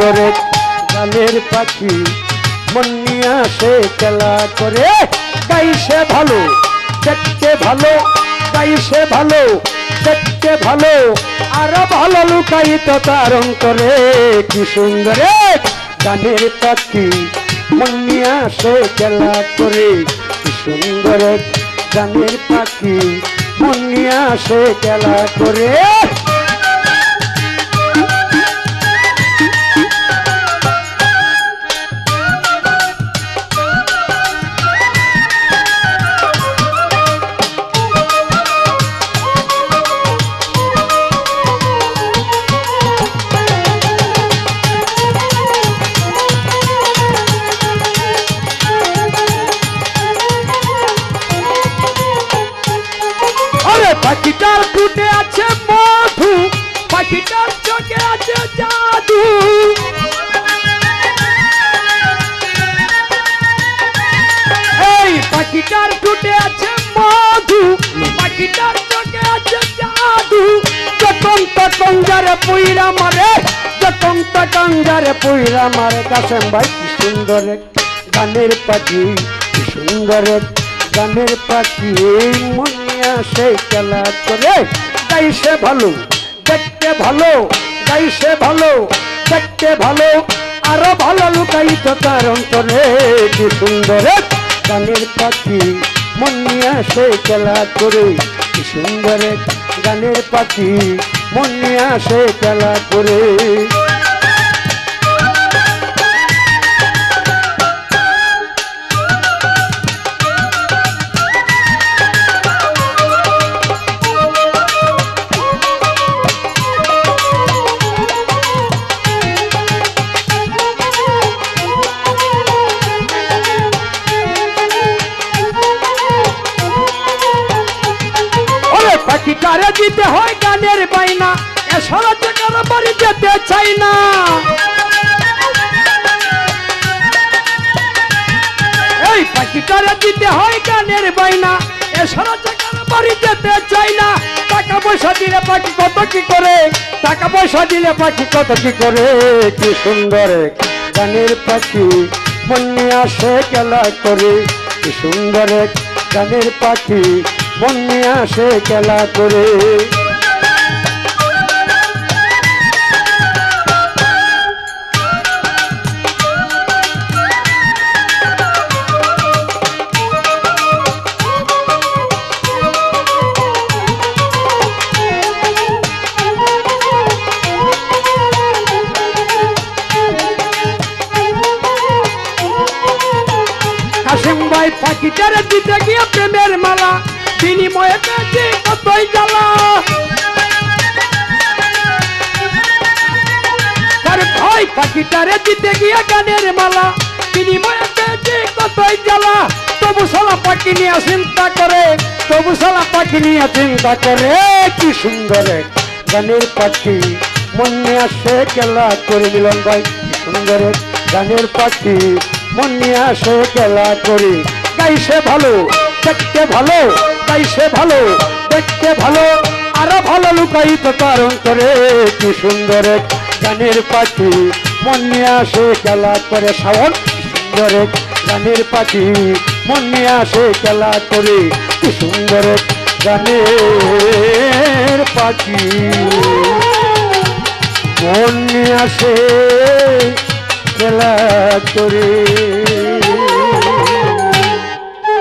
সুন্দর এক গানের পাখি মন নিয়ে আসে খেলা করে গাইছে ভালো দেখতে ভালো গাইছে ভালো দেখতে ভালো আরো ভালো লুকায়িত তার অন্তরে কি সুন্দর এক গানের পাখি মন নিয়ে আসে খেলা করে কি সুন্দর এক গানের পাখি মন নিয়ে আসে খেলা করে পাখিটার ফুটে আছে মধু পাখিটার চোখে আছে জাদু এই পাখিটার ফুটে আছে মধু পাখিটার চোখে আছে জাদু যতন তখন যারে পুইরা মারে যতন তখন যারে পুইরা মারে কাসেম ভাই কি সুন্দর এক গানের পাখি কি সুন্দর এক গানের পাখি মন নিয়ে আসে খেলা করে গাইছে ভালো দেখতে ভালো গাইছে ভালো দেখতে ভালো আরো ভালো লুকায়িত তার অন্তরে কি সুন্দর এক গানের পাখি মন নিয়ে আসে খেলা করে কি সুন্দর এক গানের পাখি মন নিয়ে আসে খেলা করে পাখিটারে দিতে হয় গানের বাইনা এছাড়া টাকার বাড়ি যেতে চাই না এই পাখিটারে দিতে হয় গানের বাইনা এছাড়া টাকার বাড়ি যেতে চাই না টাকা পয়সা দিলে পাখি কত কি করে টাকা পয়সা দিলে পাখি কত কি করে কি সুন্দর গানের পাখি মন নিয়ে আসে খেলা করে কি সুন্দর গানের পাখি মন নিয়ে আসে খেলা করে কাসেম ভাই পাখিটারে দিতে গিয়ে প্রেমের মালা বিনিময়ে পেয়েছি কতই জ্বালা তার ভাই পাখিটারে দিতে গিয়ে গানের মালা বিনিময়ে পেয়েছি কতই জ্বালা তবু সালা পাখি নিয়ে চিন্তা করে তবু সালা পাখি নিয়ে চিন্তা করে কি সুন্দর গানের পাখি মন নিয়ে আসে খেলা করে মিলন ভাই কি সুন্দর গানের পাখি মন নিয়ে আসে খেলা করে গাইছে ভালো দেখতে ভালো গাইছে ভালো দেখতে ভালো আরো ভালো লুকায়িত তার অন্তরে কি সুন্দর গানের পাখি মন নিয়ে আসে খেলা করে শ্রাবণ কি সুন্দর গানের পাখি মন নিয়ে আসে খেলা করে কি সুন্দর গানের পাখি মন নিয়ে আসে খেলা করে